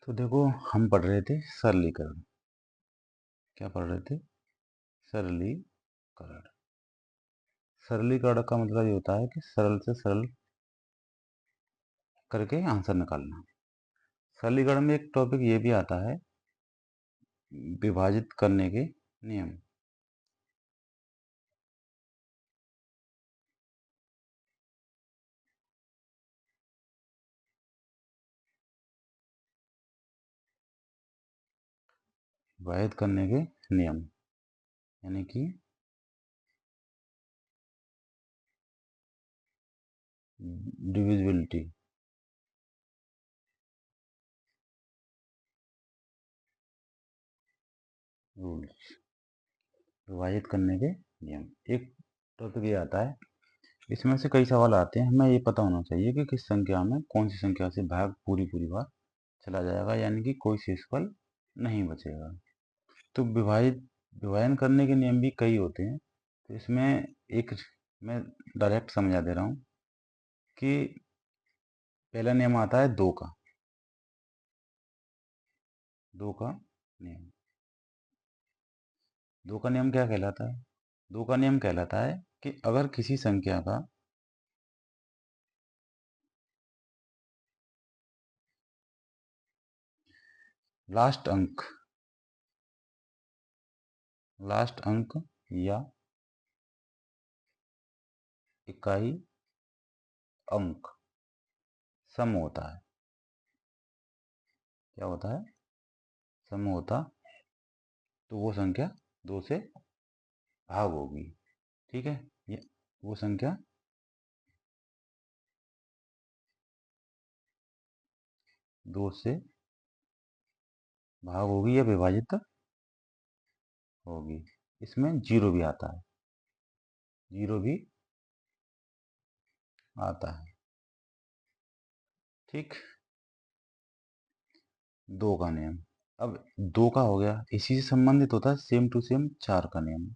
तो देखो, हम पढ़ रहे थे सरलीकरण। क्या पढ़ रहे थे? सरलीकरण। सरलीकरण का मतलब ये होता है कि सरल से सरल करके आंसर निकालना। सरलीकरण में एक टॉपिक ये भी आता है, विभाजित करने के नियम। विभाजित करने के नियम यानी कि डिविजिबिलिटी रूल्स। विभाजित करने के नियम एक टॉपिक ये आता है। इसमें से कई सवाल आते हैं, हमें ये पता होना चाहिए कि किस संख्या में कौन सी संख्या से भाग पूरी पूरी बार चला जाएगा, यानी कि कोई शेषफल नहीं बचेगा। तो विभाजन करने के नियम भी कई होते हैं। तो इसमें एक मैं डायरेक्ट समझा दे रहा हूँ कि पहला नियम आता है दो का नियम। दो का नियम क्या कहलाता है? दो का नियम कहलाता है कि अगर किसी संख्या का लास्ट अंक या इकाई अंक सम होता है। क्या होता है? सम होता, तो वो संख्या दो से भाग होगी। ठीक है, ये वो संख्या दो से भाग होगी या विभाजित होगी। इसमें जीरो भी आता है, जीरो भी आता है। ठीक, दो का नियम। अब दो का हो गया, इसी से संबंधित होता है सेम टू सेम चार का नियम।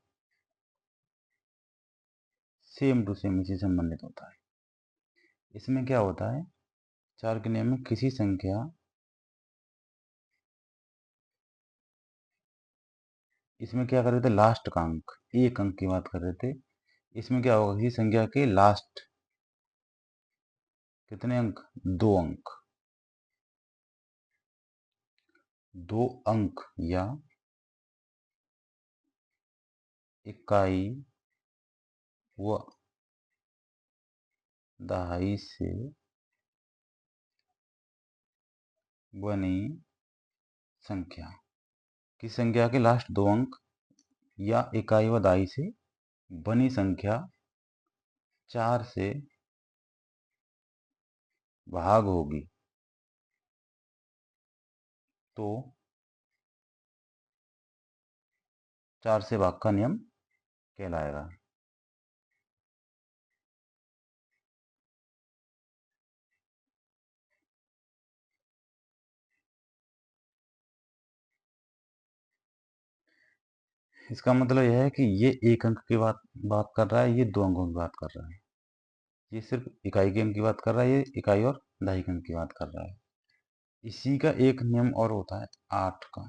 सेम टू सेम इसी से संबंधित होता है। इसमें क्या होता है? चार के नियम में किसी संख्या, इसमें क्या कर रहे थे? लास्ट का अंक, एक अंक की बात कर रहे थे। इसमें क्या होगा? किसी संख्या के लास्ट कितने अंक? दो अंक। दो अंक या इकाई व दहाई से बनी संख्या। किस संख्या के लास्ट दो अंक या इकाई व दहाई से बनी संख्या चार से भाग होगी तो चार से भाग का नियम कहलाएगा। इसका मतलब यह है कि ये एक अंक की बात बात कर रहा है, ये दो अंकों की बात कर रहा है। ये सिर्फ इकाई के अंक की बात कर रहा है, ये इकाई और दहाई के अंक की बात कर रहा है। इसी का एक नियम और होता है आठ का।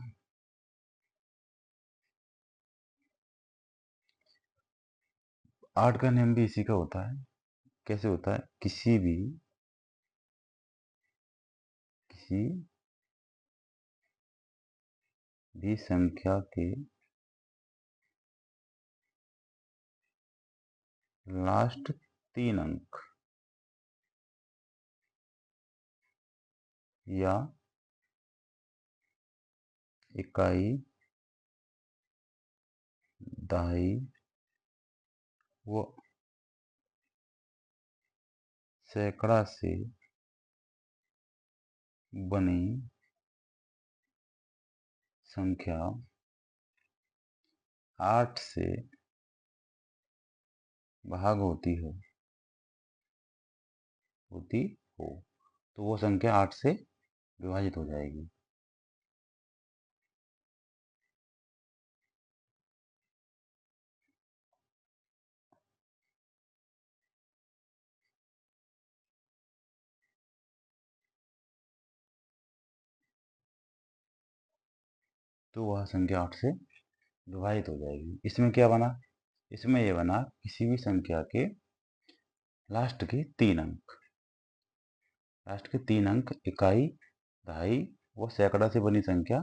आठ का नियम भी इसी का होता है। कैसे होता है? किसी भी संख्या के लास्ट तीन अंक या इकाई दहाई वो सैकड़ा से बनी संख्या आठ से भाग होती हो तो वो संख्या आठ से विभाजित हो जाएगी। तो वह संख्या 8 से विभाजित हो जाएगी। इसमें क्या बना? इसमें ये बना किसी भी संख्या के लास्ट के 3 अंक, लास्ट के 3 अंक इकाई, दहाई व सैकड़ा से बनी संख्या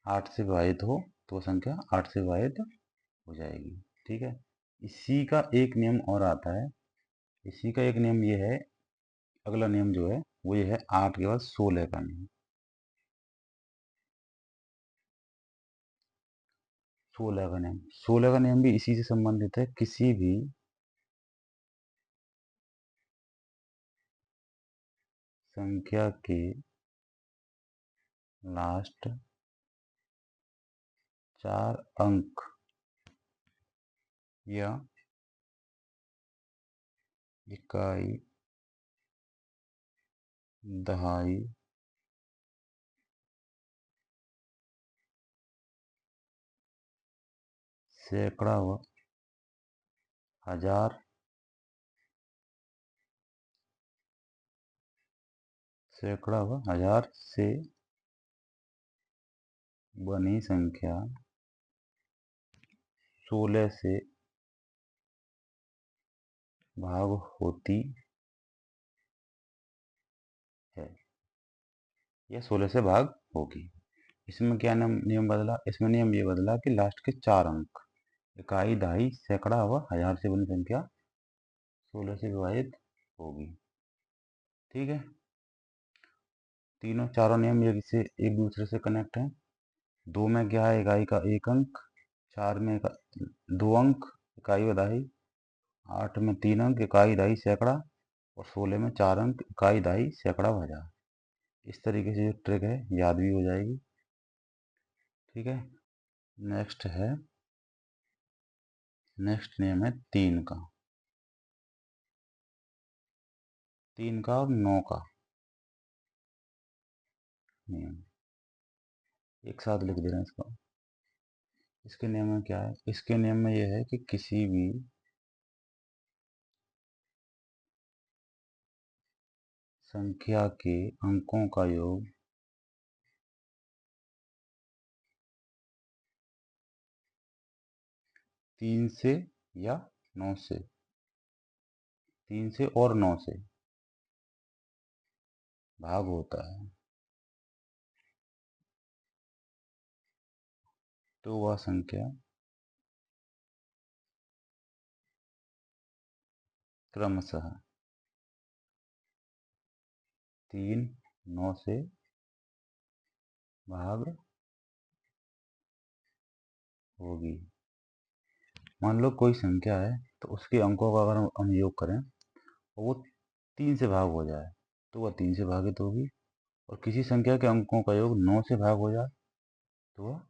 8 से विभाजित हो तो वह संख्या 8 से विभाजित हो जाएगी। ठीक है। इसी का एक नियम और आता है। इसी का एक नियम ये है, अगला नियम जो है वो ये है 8 के बाद 16 का नियम। 16 का नियम, 16 का नियम भी इसी से संबंधित है। किसी भी संख्या के लास्ट 4 अंक या इकाई, दहाई, सैकड़ा व हजार, सैकड़ा व हजार से बनी संख्या 16 से भाग होती है या 16 से भाग होगी। इसमें क्या नियम बदला? इसमें नियम ये बदला कि लास्ट के 4 अंक इकाई, दहाई, सैकड़ा व हजार से बनी संख्या 16 से विभाजित होगी। ठीक है। तीनों चारों नियम एक दूसरे से कनेक्ट हैं। 2 में क्या है? इकाई का 1 अंक, 4 में 2 अंक इकाई व दहाई, 8 में 3 अंक इकाई, दहाई, सैकड़ा और 16 में 4 अंक इकाई, दहाई, सैकड़ा व हजार। इस तरीके से जो ट्रिक है याद भी हो जाएगी। ठीक है। नेक्स्ट नियम है 3 का, 3 का और 9 का नियम एक साथ लिख दे रहे हैं इसको। इसके नियम में क्या है? इसके नियम में यह है कि किसी भी संख्या के अंकों का योग 3 से या 9 से, 3 से और 9 से भाग होता है तो वह संख्या क्रमशः 3, 9 से भाग होगी। मान लो कोई संख्या है तो उसके अंकों का अगर हम योग करें और वो 3 से भाग हो जाए तो वह 3 से भागित होगी, और किसी संख्या के अंकों का योग 9 से भाग हो जाए तो वह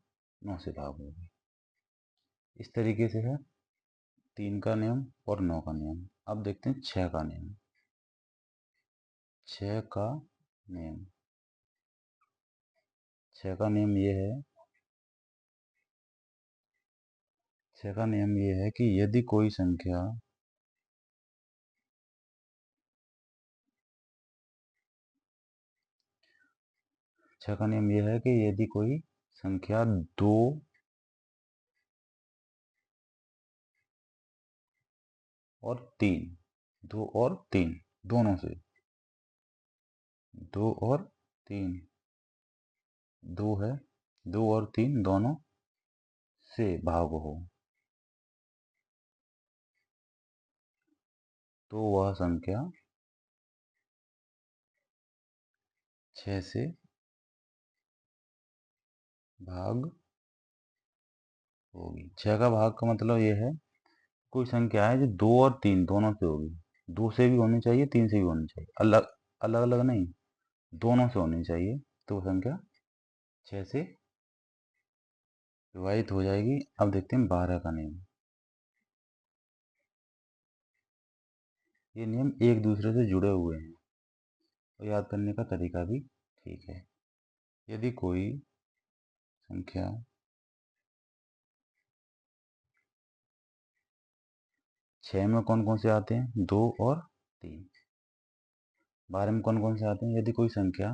9 से भाग होगी। इस तरीके से है 3 का नियम और 9 का नियम। अब देखते हैं 6 का नियम। 6 का नियम, 6 का नियम ये है, 6 का नियम ये है कि यदि कोई संख्या 6 का नियम ये है कि यदि कोई संख्या 2 और 3, 2 और 3 दोनों से, 2 और 3, 2 है, 2 और 3 दोनों से भाग हो तो वह संख्या 6 से भाग होगी। 6 का भाग का मतलब ये है कोई संख्या है जो 2 और 3 दोनों से होगी, 2 से भी होनी चाहिए, 3 से भी होनी चाहिए, अलग अलग अलग नहीं, दोनों से होनी चाहिए तो वो संख्या 6 से विभाजित हो जाएगी। अब देखते हैं 12 का नियम। ये नियम एक दूसरे से जुड़े हुए हैं और याद करने का तरीका भी ठीक है। यदि कोई संख्या 6 में कौन कौन से आते हैं? 2 और 3। 12 में कौन कौन से आते हैं? यदि कोई संख्या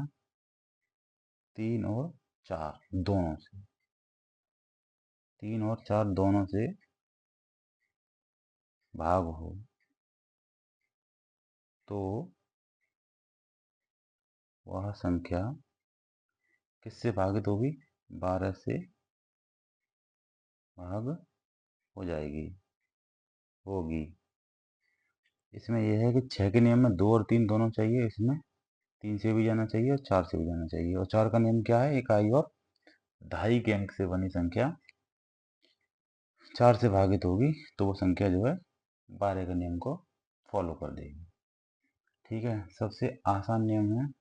3 और 4 दोनों से, 3 और 4 दोनों से भाग हो तो वह संख्या किससे भागित होगी? 12 से भाग हो जाएगी, होगी। इसमें यह है कि 6 के नियम में 2 और 3 दोनों चाहिए, इसमें 3 से भी जाना चाहिए और 4 से भी जाना चाहिए। और 4 का नियम क्या है? इकाई और दहाई के अंक से बनी संख्या 4 से भागित होगी तो वो संख्या जो है 12 के नियम को फॉलो कर देगी। ठीक है, सबसे आसान नियम है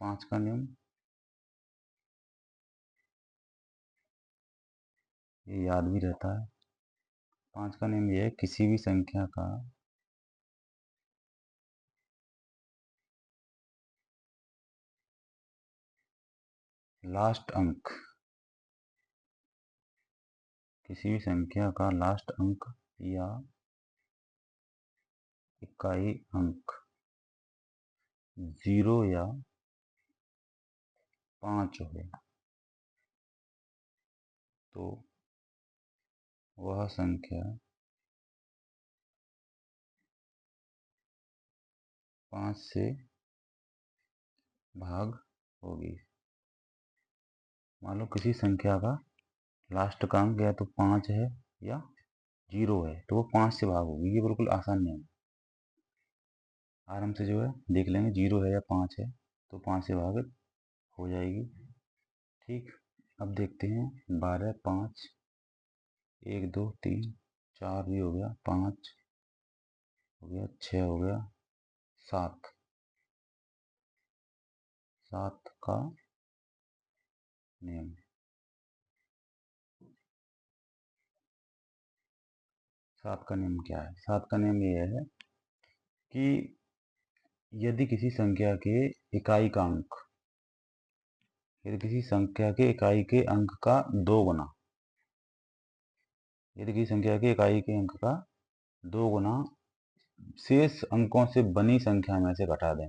5 का नियम। ये याद भी रहता है। 5 का नियम ये है, किसी भी संख्या का लास्ट अंक, किसी भी संख्या का लास्ट अंक या इकाई अंक 0 या 5 हो तो वह संख्या 5 से भाग होगी। मान लो किसी संख्या का लास्ट का अंक या तो 5 है या 0 है तो वो 5 से भाग होगी। ये बिल्कुल आसान नियम है, आराम से जो है देख लेंगे। 0 है या 5 है तो 5 से भाग हो जाएगी। ठीक, अब देखते हैं 12, 5, 1, 2, 3, 4 भी हो गया, 5 हो गया, 6 हो गया, 7, 7 का नियम। 7 का नियम क्या है? 7 का नियम ये है कि यदि किसी संख्या के इकाई का अंक, यदि किसी संख्या के इकाई के अंक का 2 गुना, यदि किसी संख्या के इकाई के अंक का 2 गुना शेष अंकों से बनी संख्या में से घटा दें।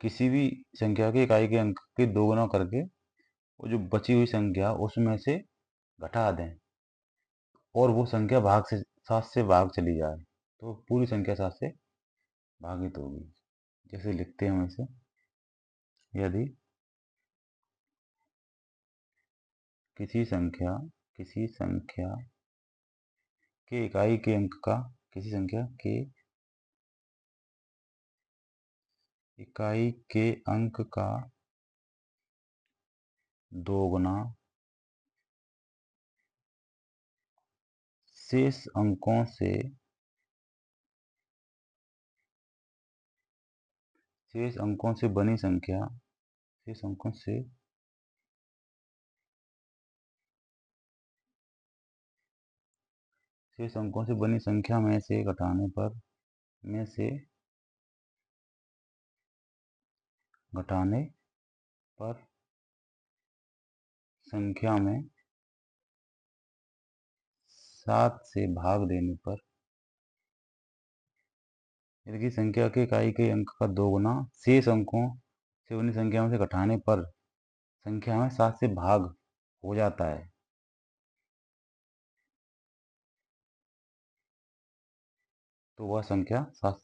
किसी भी संख्या के इकाई के अंक के 2 गुना करके वो जो बची हुई संख्या उसमें से घटा दें और वो संख्या भाग से 7 से भाग चली जाए तो पूरी संख्या 7 से भागित होगी। जैसे लिखते हैं हम इसे, यदि किसी संख्या के इकाई के अंक का, किसी संख्या के इकाई के अंक का 2 गुना शेष अंकों से, शेष अंकों से बनी संख्या, शेष अंकों से शेष अंकों से बनी संख्या में से घटाने पर, में से घटाने पर संख्या में 7 से भाग देने पर, यदि संख्या के इकाई के अंक का 2 गुना शेष अंकों से बनी संख्या में से घटाने पर संख्या में 7 से भाग हो जाता है तो वह संख्या 7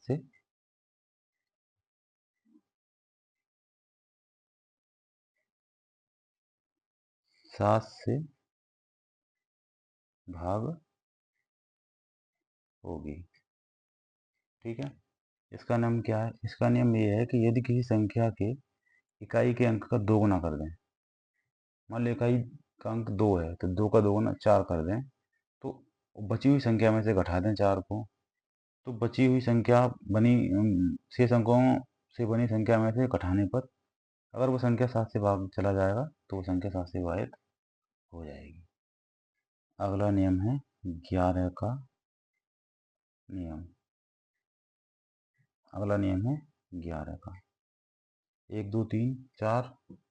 से भाग होगी। ठीक है, इसका नियम क्या है? इसका नियम ये है कि यदि किसी संख्या के इकाई के अंक का 2 गुना कर दें, मान लो इकाई का अंक 2 है तो 2 का 2 गुना 4 कर दें तो बची हुई संख्या में से घटा दें 4 को तो बची हुई संख्या बनी शेष अंकों से बनी संख्या में से घटाने पर अगर वो संख्या 7 से भाग चला जाएगा तो वो संख्या 7 से भागित हो जाएगी। अगला नियम है 11 का नियम। अगला नियम है 11 का। 1, 2, 3, 4,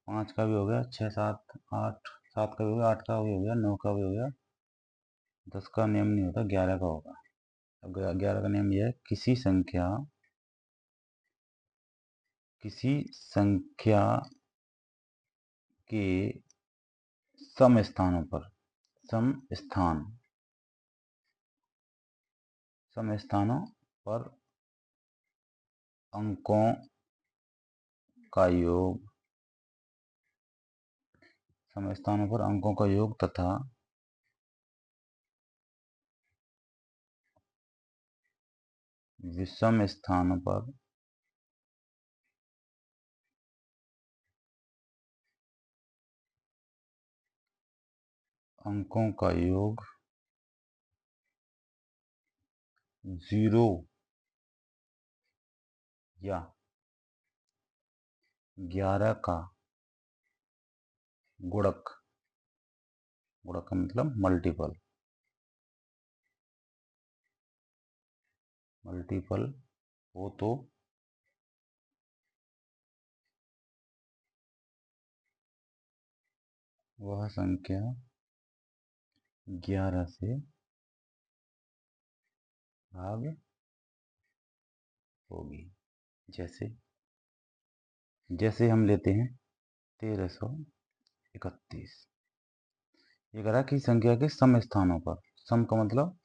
5 का भी हो गया, 6, 7, 8, 7 का भी हो गया, 8 का भी हो गया, 9 का भी हो गया, 10 का नियम नहीं होता, 11 का होगा। अब 11 का नियम यह है, किसी संख्या के सम स्थानों पर, सम स्थानों पर अंकों का योग, सम स्थानों पर अंकों का योग तथा विषम स्थानों पर अंकों का योग 0 या 11 का गुणक, गुणक का मतलब मल्टीपल हो तो वह संख्या 11 से भाग होगी। जैसे हम लेते हैं 1331, ये कह रहा कि संख्या के सम स्थानों पर, सम का मतलब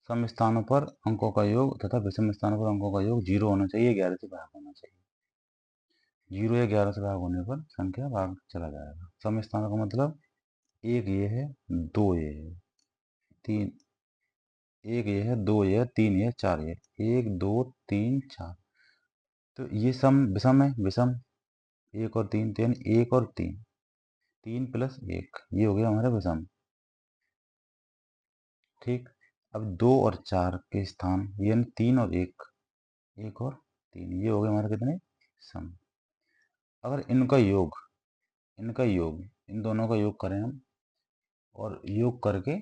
सम स्थानों पर अंकों का योग तथा विषम स्थानों पर अंकों का योग 0 होना चाहिए, 11 से भाग होना चाहिए। 0 या 11 से भाग होने पर संख्या भाग चला जाएगा। सम स्थानों का मतलब एक ये है, दो ये है, तीन, एक ये है, दो ये है, तीन ये, चार ये, 1 2 3 4, तो ये सम विषम है, विषम 1 और 3, तो यानी 1 और 3, 3 प्लस 1, ये हो गया हमारा विषम। ठीक, अब 2 और 4 के स्थान, यानी 3 और 1, 1 और 3, ये हो गए हमारे कितने सम। अगर इनका योग इन दोनों का योग करें हम, और योग करके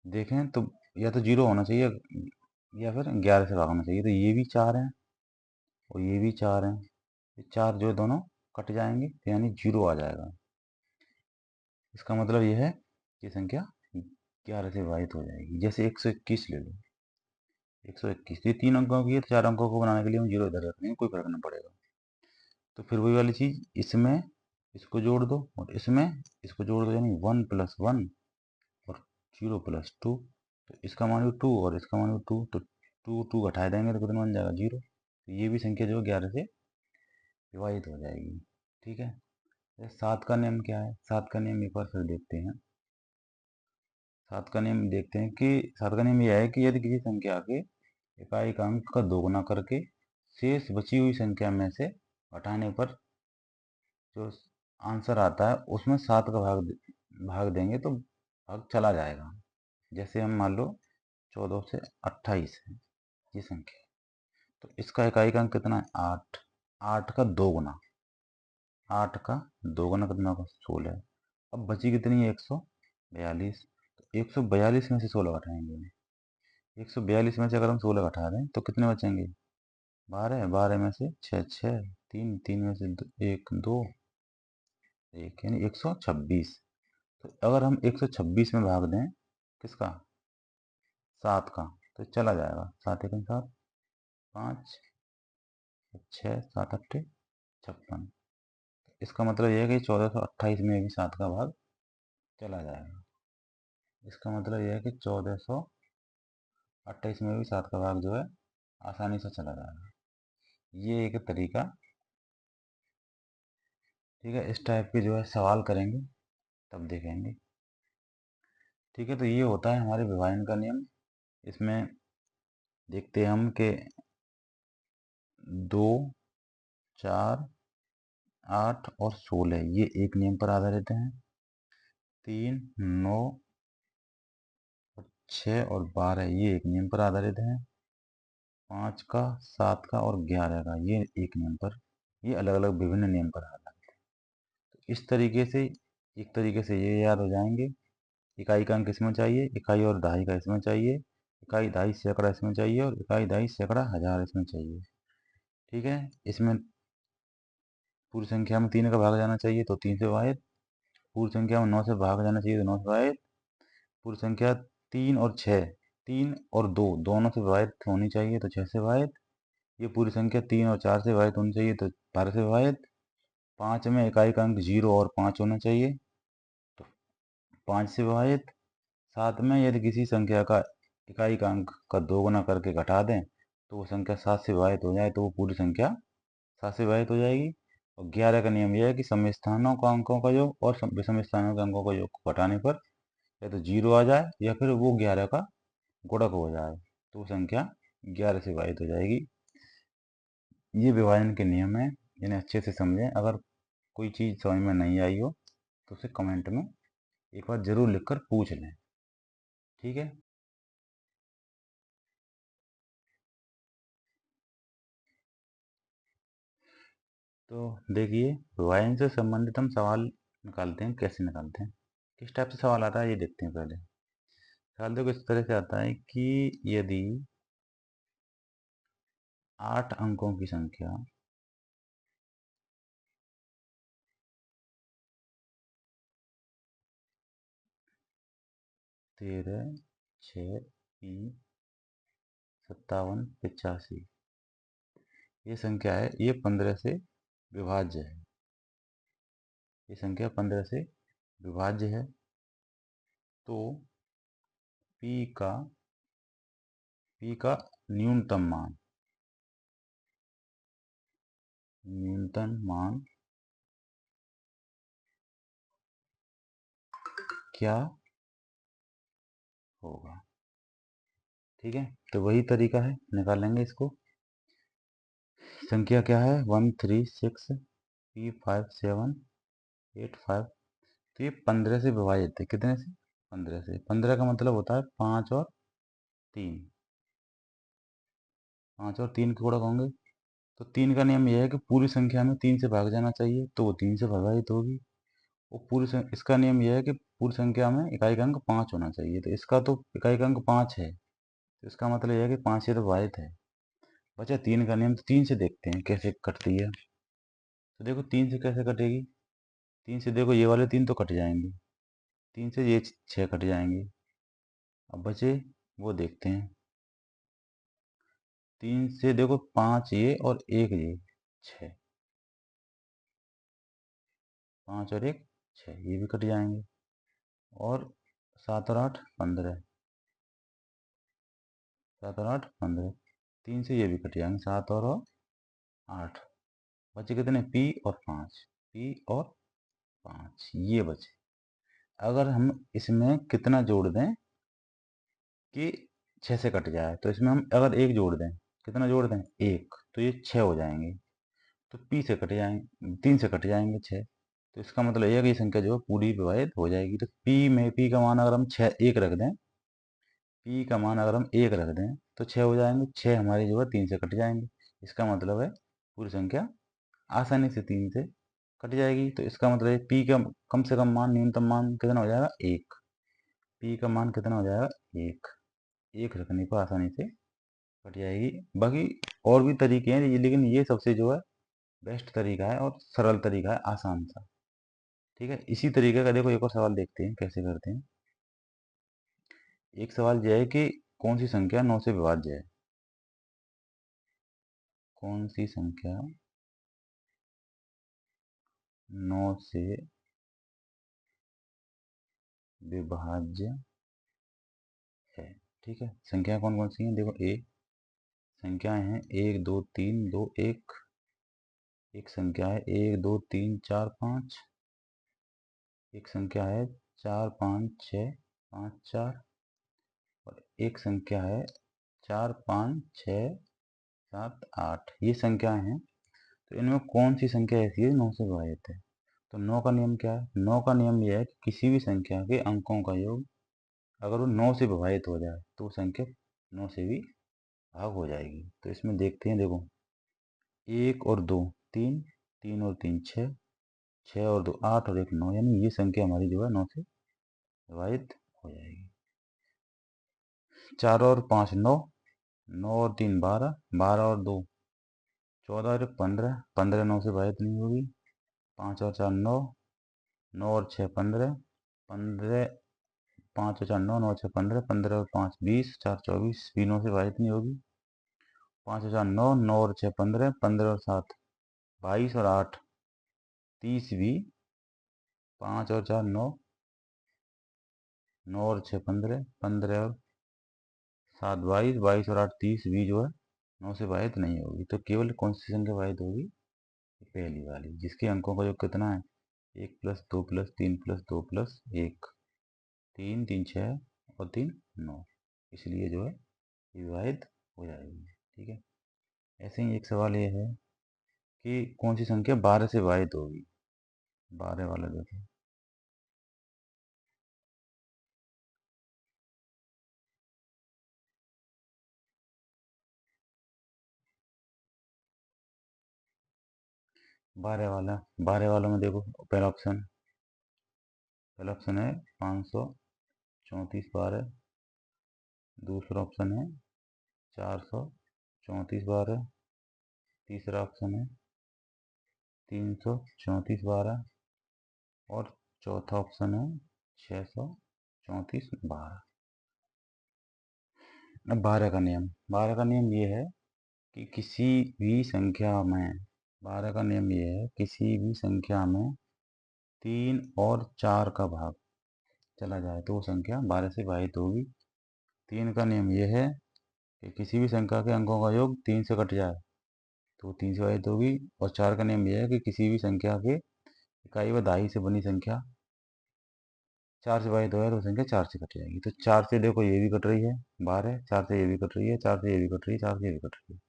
देखें तो या तो 0 होना चाहिए या फिर 11 से भाग होना चाहिए। तो ये भी 4 हैं और ये भी 4 हैं, ये 4 जो दोनों कट जाएंगे, तो यानी 0 आ जाएगा। इसका मतलब ये है कि संख्या 11 से विभाजित हो जाएगी। जैसे 121 ले लो, 121, ये 3 अंकों की है, तो 4 अंकों को बनाने के लिए हम 0 इधर रख देंगे, कोई फर्क नहीं पड़ेगा। तो फिर वही वाली चीज़, इसमें इसको जोड़ दो और इसमें इसको जोड़ दो, यानी 1 + 1 और 0 + 2, तो इसका मान भी 2 और इसका मान भी 2, तो 2 घटाए देंगे तो कितना बन जाएगा 0। तो ये भी संख्या जो है 11 से विभाजित हो जाएगी। ठीक है, 7 का नियम क्या है? 7 का नियम एक बार फिर देखते हैं। 7 का नियम देखते हैं कि 7 का नियम यह है कि यदि किसी संख्या के इकाई का अंक का दोगुना करके शेष बची हुई संख्या में से घटाने पर जो आंसर आता है उसमें 7 का भाग देंगे तो भाग चला जाएगा। जैसे हम मान लो 14 से 28 है ये संख्या, तो इसका इकाई का अंक कितना है 8, 8 का दोगुना, 8 का दोगुना कितना होगा 16। अब बची कितनी है 142, तो 142 में से 16 घटाएंगे। 142 में से अगर हम 16 घटा दें तो कितने बचेंगे 12, 12 में से 6 6, 3 3 में से 1 2, 1 यानी 126। तो अगर हम 126 में भाग दें किसका 7 का, तो चला जाएगा, 7 1 7, 5 6 7 8 56। इसका मतलब यह है कि 1428 में भी 7 का भाग चला जाएगा। इसका मतलब यह है कि 1428 में भी 7 का भाग जो है आसानी से चला जाएगा। ये एक तरीका। ठीक है, इस टाइप के जो है सवाल करेंगे तब देखेंगे। ठीक है, तो ये होता है हमारे विभाजन का नियम। इसमें देखते हैं हम कि 2 4 8 और 16 ये एक नियम पर आधारित हैं। 3 9 6 और 12 ये एक नियम पर आधारित हैं। 5 का 7 का और 11 का ये एक नियम पर, ये अलग अलग विभिन्न नियम पर आधारित है। तो इस तरीके से एक तरीके से ये याद हो जाएंगे। इकाई का अंक इसमें चाहिए, इकाई और दहाई का इसमें चाहिए, इकाई दहाई सैकड़ा इसमें चाहिए और इकाई दहाई सैकड़ा हजार इसमें चाहिए। ठीक है, इसमें पूरी संख्या में 3 का भाग जाना चाहिए तो 3 से विभाजित, पूरी संख्या में 9 से भाग जाना चाहिए तो 9 से विभाजित, पूरी संख्या 3 और 6, 3 और 2 दोनों से विभाजित होनी चाहिए तो 6 से विभाजित, ये पूरी संख्या 3 और 4 से विभाजित होनी चाहिए तो 12 से विभाजित, 5 में इकाई का अंक 0 और 5 होना चाहिए, तो 5 से विभाजित। 7 में यदि किसी संख्या का इकाई का अंक का 2 गुना करके घटा दें तो वो संख्या 7 से विभाजित हो जाए तो वो पूरी संख्या 7 से विभाजित हो जाएगी। और 11 का नियम यह है कि सम स्थानों का अंकों का योग और विषम स्थानों के अंकों का योग को घटाने पर या तो 0 आ जाए या फिर वो 11 का गुणक हो जाए तो वो संख्या 11 से विभाजित हो जाएगी। ये विभाजन के नियम है, इन्हें अच्छे से समझें। अगर कोई चीज़ समझ में नहीं आई हो तो उसे कमेंट में एक बार ज़रूर लिखकर पूछ लें, ठीक है। तो देखिए, विभाजन से संबंधित हम सवाल निकालते हैं। कैसे निकालते हैं, किस टाइप से सवाल आता है ये देखते हैं। पहले सवाल देखो इस तरह से आता है कि यदि 8 अंकों की संख्या 13, 6, 3, 57, 85 ये संख्या है, ये 15 से विभाज्य है। ये संख्या 15 से विभाज्य है तो p का न्यूनतम मान क्या होगा, ठीक है। तो वही तरीका है, निकालेंगे इसको। संख्या क्या है 136p5785। तो ये 15 से विभाजित है, कितने से 15 से। 15 का मतलब होता है 5 और 3, 5 और 3 के गुणक होंगे। तो 3 का नियम यह है कि पूरी संख्या में 3 से भाग जाना चाहिए तो वो 3 से विभाजित होगी। और इसका नियम यह है कि पूरी संख्या में इकाई का अंक 5 होना चाहिए, तो इसका तो इकाई का अंक 5 है तो इसका मतलब यह है कि 5 से तो विभाजित है। बचा 3 का नियम, तो 3 से देखते हैं कैसे कटती है। तो देखो 3 से कैसे कटेगी। 3 से देखो ये वाले 3 तो कट जाएंगे, 3 से ये 6 कट जाएंगे। अब बचे वो देखते हैं। 3 से देखो 5 ये और 1 ये 6, 5 और 1 6 ये भी कट जाएंगे। और 7 और 8 15, 7 और 8 15, 3 से ये भी कट जाएंगे, 7 और 8। बचे कितने p और 5, p और 5 ये बचे। अगर हम इसमें कितना जोड़ दें कि 6 से कट जाए, तो इसमें हम अगर 1 जोड़ दें, कितना जोड़ दें 1, तो ये 6 हो जाएंगे। तो p से कट जाएंगे, 3 से कट जाएंगे 6। तो इसका मतलब ये है कि ये संख्या जो है पूरी विभाजित हो जाएगी। तो p का मान अगर हम 6 1 रख दें, p का मान अगर हम 1 रख दें तो 6 हो जाएंगे। 6 हमारी जो है 3 से कट जाएंगे। इसका मतलब है पूरी संख्या आसानी से 3 से कट जाएगी। तो इसका मतलब है p का कम से कम मान, न्यूनतम मान कितना हो जाएगा 1। p का मान कितना हो जाएगा 1। 1 रखने पर आसानी से कट जाएगी। बाकी और भी तरीके हैं लेकिन ये सबसे जो है बेस्ट तरीका है और सरल तरीका है, आसान सा, ठीक है। इसी तरीके का देखो एक और सवाल देखते हैं कैसे करते हैं। एक सवाल यह है कि कौन सी संख्या 9 से विभाज्य है। कौन सी संख्या 9 से विभाज्य है, ठीक है। संख्या कौन कौन सी हैं देखो। संख्याएं हैं 1 2 3 2 1। एक संख्या है 1 2 3 4 5। एक संख्या है 4 5 6 5 4। और एक संख्या है 4 5 6 7 8। ये संख्याएं हैं। तो इनमें कौन सी संख्या ऐसी है 9 से विभाजित है। तो 9 का नियम क्या है। 9 का नियम यह है कि किसी भी संख्या के अंकों का योग अगर वो 9 से विभाजित हो जाए तो वो संख्या 9 से भी भाग हो जाएगी। तो इसमें देखते हैं, देखो 1 और 2 3, 3 और 3 6, 6 और 2 8 और 1 9, यानी ये संख्या हमारी जो है 9 से विभाजित हो जाएगी। 4 और 5 9, 9 और 3 12, 12 और 2 14 और 15, 15 9 से विभाजित नहीं होगी। 5 और 4 9, 9 और 6 15, 15 5 और 4 9, 9 और 6 15, 15 और 5 20, 4 24, 20 9 से विभाजित नहीं होगी। 5 और 4 9, 9 और 6 15, 15 और 7 22 और 8 30 भी, 5 और 4 9, 9 और 6 15, 15 और 7 22, 22 और 8 30 भी जो है 9 से वाहित नहीं होगी। तो केवल कौन सी संख्या वाहित होगी? पहली वाली, जिसके अंकों का योग कितना है? 1 प्लस 2 प्लस 3 प्लस 2 प्लस 1, 3 3 6 और 3 9, इसलिए जो है ये विवाहित हो जाएगी। ठीक है। ऐसे ही एक सवाल ये है कि कौन सी संख्या 12 से विवाहित होगी? 12 वाला देखो, 12 वाला में देखो, पहला ऑप्शन है 534 12, दूसरा ऑप्शन है 434 12, तीसरा ऑप्शन है 334 12 और चौथा ऑप्शन है 634 12। अब 12 का नियम ये है कि किसी भी संख्या में 12 का नियम ये है, किसी भी संख्या में 3 और 4 का भाग चला जाए तो वो संख्या 12 से विभाजित होगी। 3 का नियम ये है कि किसी भी संख्या के अंकों का योग 3 से कट जाए तो 3 से विभाजित होगी। और 4 का नियम यह है कि किसी भी संख्या के इकाई व दहाई से बनी संख्या 4 से विभाजित हो जाए तो संख्या 4 से कट जाएगी। तो 4 से देखो ये भी कट रही है 12, 4 से ये भी कट रही है, 4 से ये भी कट रही है, 4 से ये भी कट रही है,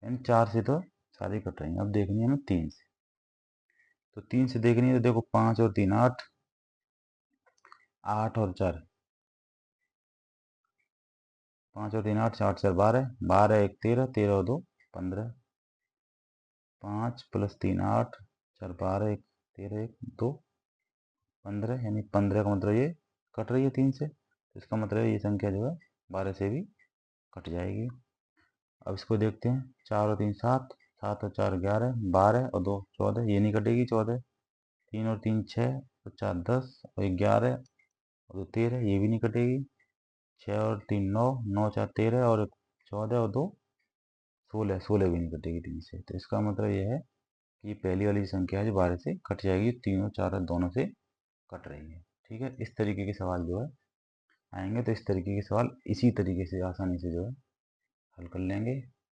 यानी 4 से तो सारी कट रही है। अब देखनी है हमें 3 से, तो 3 से देखनी है तो देखो 5 और 3 8, 8 और 4 5 और 3 8, 4 4 12, 12 1 13, 13 और 2 15, 5 प्लस 3 8, 4 12 1 13 1 2 15, यानी 15 का मतलब ये कट रही है 3 से, तो इसका मतलब ये संख्या जो है 12 से भी कट जाएगी। अब इसको देखते हैं, 4 और 3 7, 7 और 4 11, 12 और 2 14, ये नहीं कटेगी 14, 3 और 3 6 और 4 10 और 11 और 2 13, ये भी नहीं कटेगी, 6 और 3 9, 9 4 13 और 14 और 2 16, 16 भी नहीं कटेगी 3 से। तो इसका मतलब ये है कि पहली वाली संख्या है जो 12 से कट जाएगी, 3 और 4 दोनों से कट रही है। ठीक है, इस तरीके के सवाल जो है आएंगे, तो इस तरीके के सवाल इसी तरीके से आसानी से जो है हल कर लेंगे।